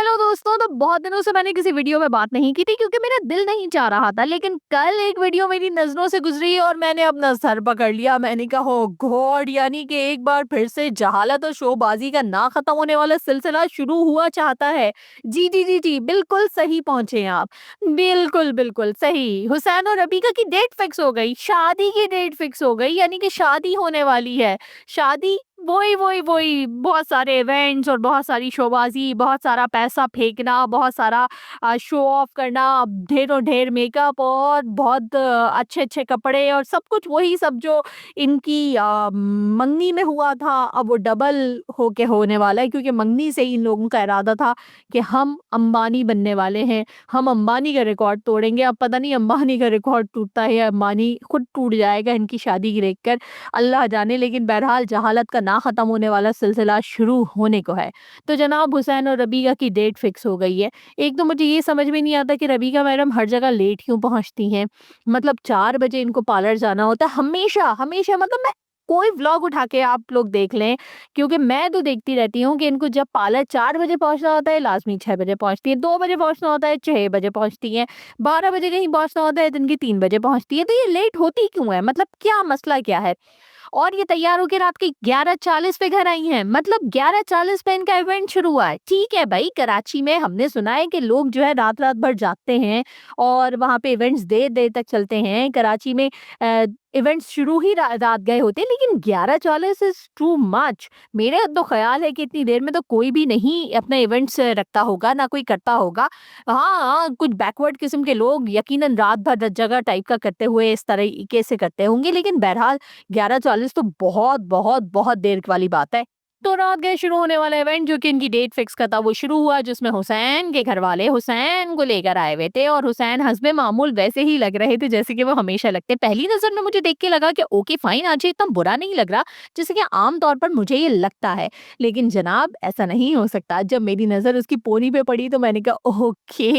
Hello दोस्तों, तो बहुत दिनों से मैंने किसी वीडियो में बात नहीं की थी क्योंकि मेरा दिल नहीं चाह रहा था। लेकिन कल एक वीडियो मेरी नज़रों से गुजरी और मैंने अपना सर पकड़ लिया। मैंने कहा ओह गॉड, यानी कि एक बार फिर से जहालत और शोबाजी का ना खत्म होने वाला सिलसिला शुरू हुआ चाहता है। जी जी जी जी, बिल्कुल सही पहुंचे आप। बिल्कुल बिल्कुल सही। हुसैन और रबीका की डेट फिक्स हो गई, शादी की डेट फिक्स हो गई, यानी कि शादी होने वाली है। शादी, वही वही वही, बहुत सारे इवेंट्स और बहुत सारी शोबाजी, बहुत सारा पैसा फेंकना, बहुत सारा शो ऑफ करना, ढेरों ढेर मेकअप और बहुत अच्छे अच्छे कपड़े और सब कुछ वही सब जो इनकी मंगनी में हुआ था, अब वो डबल होके होने वाला है क्योंकि मंगनी से ही इन लोगों का इरादा था कि हम अंबानी बनने वाले हैं, हम अंबानी का रिकॉर्ड तोड़ेंगे। अब पता नहीं अंबानी का रिकॉर्ड टूटता है या अंबानी खुद टूट जाएगा इनकी शादी की देखकर, अल्लाह जाने। लेकिन बहरहाल जहालत का ना ख़त्म होने वाला सिलसिला शुरू होने को है। तो जनाब हुसैन और रबीका की डेट फिक्स हो गई है। एक तो मुझे ये समझ में नहीं आता कि रबीका मैडम हर जगह लेट क्यों पहुँचती हैं? मतलब 4 बजे इनको पार्लर जाना होता है हमेशा, हमेशा। मतलब मैं कोई व्लॉग उठा के आप लोग देख लें, क्योंकि मैं तो देखती रहती हूँ कि इनको जब पार्लर 4 बजे पहुँचना होता है, लाज़मी 6 बजे पहुँचती है, 2 बजे पहुँचना होता है, 6 बजे पहुँचती हैं, 12 बजे कहीं पहुँचना होता है, दिन की 3 बजे पहुँचती है। तो ये लेट होती क्यों है? मतलब क्या मसला क्या है? और ये तैयार होके रात के 11:40 पे घर आई हैं। मतलब 11:40 पे इनका इवेंट शुरू हुआ है। ठीक है भाई, कराची में हमने सुना है कि लोग जो है रात-रात भर जागते हैं और वहाँ पे इवेंट्स देर-देर तक चलते हैं। कराची में इवेंट्स शुरू ही रात गए होते हैं, लेकिन 11:40 इज़ टू मच। मेरा तो ख़्याल है कि इतनी देर में तो कोई भी नहीं अपना इवेंट्स रखता होगा, ना कोई करता होगा। हाँ, हाँ, कुछ बैकवर्ड किस्म के लोग यकीनन रात भर जगह टाइप का करते हुए इस तरीके से करते होंगे, लेकिन बहरहाल 11:40 तो बहुत, बहुत, बहुत देर वाली बात है। तो रात गए शुरू होने वाला इवेंट जो कि इनकी डेट फिक्स का था वो शुरू हुआ, जिसमें हुसैन के घरवाले हुसैन को लेकर आए हुए थे और हुसैन हस्बे मामूल वैसे ही लग रहे थे जैसे कि वो हमेशा लगते। पहली नज़र में मुझे देख के लगा कि ओके फाइन, आज ये इतना बुरा नहीं लग रहा जैसे कि आम तौर पर मुझे ये लगता है। लेकिन जनाब ऐसा नहीं हो सकता। जब मेरी नज़र उसकी पोनी पे पड़ी तो मैंने कहा okay,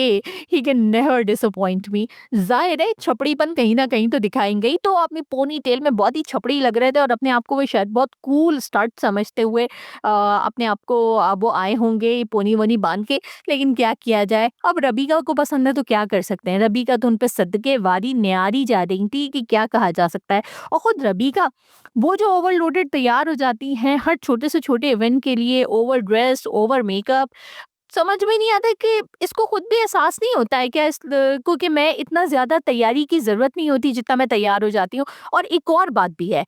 he can never disappoint मी। ज़ाहिर है छपड़ीपन कहीं न कहीं तो दिखाएँगे ही, तो अपनी पोनी टेल में बहुत ही छपड़ी लग रहे थे और अपने आप को वो शायद बहुत कूल स्टड समझते हुए अपने आप को वो आए होंगे पोनी-वोनी बाँध के। लेकिन क्या किया जाए? अब रबीका को पसंद है तो क्या कर सकते हैं? रबीका तो उन पे सदके वारी न्यारी जा रही थी कि क्या कहा जा सकता है। और खुद रबीका, वो जो ओवरलोडेड तैयार हो जाती हैं हर छोटे से छोटे इवेंट के लिए, ओवर ड्रेस्ड, ओवर मेकअप, समझ में नहीं आता कि इसको खुद भी एहसास नहीं होता है क्या को कि मैं इतना ज़्यादा तैयारी की ज़रूरत नहीं होती जितना मैं तैयार हो जाती हूँ। और एक और बात भी है,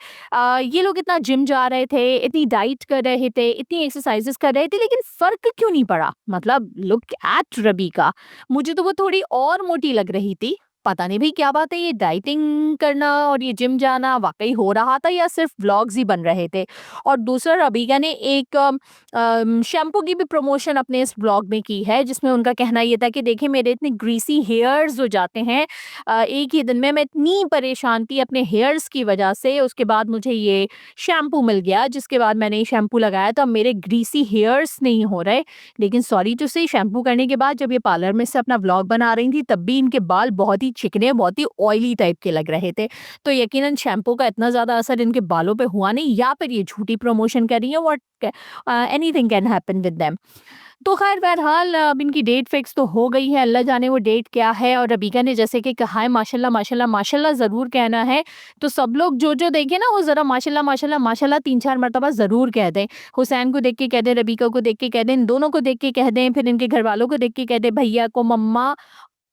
ये लोग इतना जिम जा रहे थे, इतनी डाइट कर रहे थे, इतनी एक्सरसाइज़ेज़ कर रहे थे, लेकिन फ़र्क क्यों नहीं पड़ा? मतलब लुक एट रबीका, मुझे तो वो थोड़ी और मोटी लग रही थी। पता नहीं भई क्या बात है, ये डाइटिंग करना और ये जिम जाना वाक़ई हो रहा था या सिर्फ़ व्लॉग्स ही बन रहे थे? और दूसरा, रबीका ने एक शैम्पू की भी प्रमोशन अपने इस ब्लॉग में की है, जिसमें उनका कहना ये था कि देखिए मेरे इतने ग्रीसी हेयर्स हो जाते हैं, एक ही दिन में मैं इतनी परेशान थी अपने हेयर्स की वजह से, उसके बाद मुझे ये शैम्पू मिल गया, जिसके बाद मैंने ये शैम्पू लगाया तो अब मेरे ग्रीसी हेयर्स नहीं हो रहे। लेकिन सॉरी टू से, शैम्पू करने के बाद जब ये पार्लर में से अपना व्लॉग बना रही थी तब भी इनके बाल बहुत ही चिकने, बहुत ही ऑयली टाइप के लग रहे थे। तो यकीनन शैम्पू का इतना ज़्यादा असर इनके बालों पे हुआ नहीं, या फिर ये झूठी प्रमोशन कर रही है, what anything can happen with them. तो खैर बहरहाल अब इनकी डेट फिक्स तो हो गई है, अल्लाह जाने वो डेट क्या है। और रबीका ने जैसे कि कहा है माशाल्लाह माशाल्लाह माशाल्लाह ज़रूर कहना है। तो सब लोग जो देखें ना वो ज़रा माशाल्लाह माशाल्लाह माशाल्लाह 3-4 मर्तबा ज़रूर कह दें। हुसैन को देख के कह दें, रबीका को देख के कह दें, इन दोनों को देख के कह दें, फिर इनके घरवालों को देख के कह दें, भैया को, मम्मा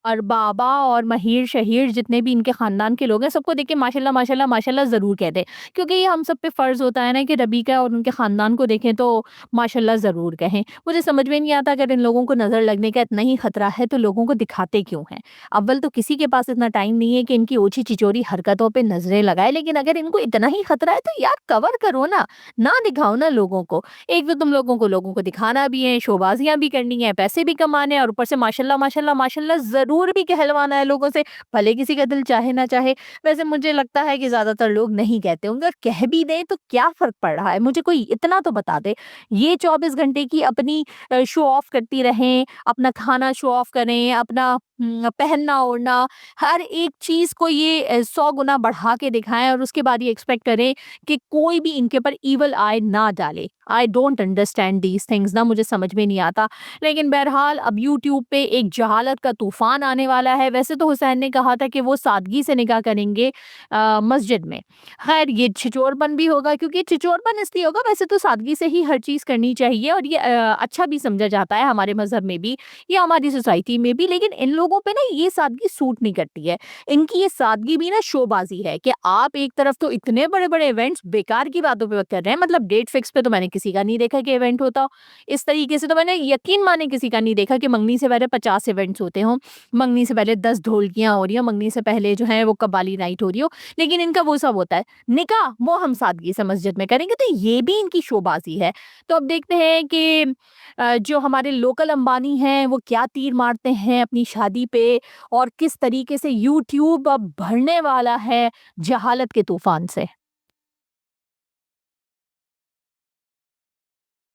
और बाबा और महीर-शहीर जितने भी इनके ख़ानदान के लोग हैं, सबको देख के माशाल्लाह, माशाल्लाह, माशाल्लाह ज़रूर कह दें। क्योंकि ये हम सब पे फ़र्ज़ होता है ना कि रबीका और उनके ख़ानदान को देखें तो माशाल्लाह ज़रूर कहें। मुझे समझ में नहीं आता, अगर इन लोगों को नज़र लगने का इतना ही खतरा है तो लोगों को दिखाते क्यों हैं? अव्वल तो किसी के पास इतना टाइम नहीं है कि इनकी ओछी-छिछोरी हरकतों पे नज़रें लगाए, लेकिन अगर इनको इतना ही खतरा है तो यार कवर करो ना दिखाओ ना लोगों को। एक तो तुम लोगों को दिखाना भी है, शोबाज़ियाँ भी करनी है, पैसे भी कमाने हैं और ऊपर से माशाल्लाह, माशाल्लाह, माशाल्लाह ज़रूर ज़रूर भी कहलवाना है लोगों से, भले किसी का दिल चाहे ना चाहे। वैसे मुझे लगता है कि ज़्यादातर लोग नहीं कहते होंगे, और कह भी दें तो क्या फ़र्क पड़ रहा है? मुझे कोई इतना तो बता दे। ये 24 घंटे की अपनी शो ऑफ करती रहें, अपना खाना शो ऑफ करें, अपना पहनना-ओढ़ना, हर एक चीज़ को ये 100 गुना बढ़ा के दिखाएँ और उसके बाद ये एक्सपेक्ट करें कि कोई भी इनके ऊपर ईविल आई ना डाले। I don't understand these things ना, मुझे समझ में नहीं आता। लेकिन बहरहाल अब यूट्यूब पे एक जहालत का तूफ़ान आने वाला है। वैसे तो हुसैन ने कहा था कि वो सादगी से निकाह करेंगे मस्जिद में। ख़ैर ये छिछोरपन भी होगा, क्योंकि छिछोरपन इसलिए होगा, वैसे तो सादगी से ही हर चीज़ करनी चाहिए और ये अच्छा भी समझा जाता है हमारे मज़हब में भी या हमारी सोसाइटी में भी। लेकिन इन लोगों पे ना ये सादगी सूट नहीं करती है। इनकी ये सादगी भी ना शोबाज़ी है कि आप एक तरफ तो इतने बड़े-बड़े इवेंट्स बेकार की बातों पे कर रहे हैं, मतलब डेट फिक्स पे तो मैंने किसी का नहीं देखा कि इवेंट होता हो। इस तरीके से तो मैंने यकीन माने किसी का नहीं देखा कि मंगनी से पहले 50 इवेंट्स होते हों, मंगनी से पहले 10 ढोलकियाँ हो रही हो, मंगनी से पहले जो है वो कव्वाली नाइट हो रही हो। लेकिन इनका वो सब होता है। निकाह वो हम सादगी से मस्जिद में करेंगे, तो ये भी इनकी शोबाज़ी है। तो अब देखते हैं कि जो हमारे लोकल अंबानी हैं वो क्या तीर मारते हैं अपनी शादी पे, और किस तरीके से यूट्यूब अब भरने वाला है जहालत के तूफ़ान से।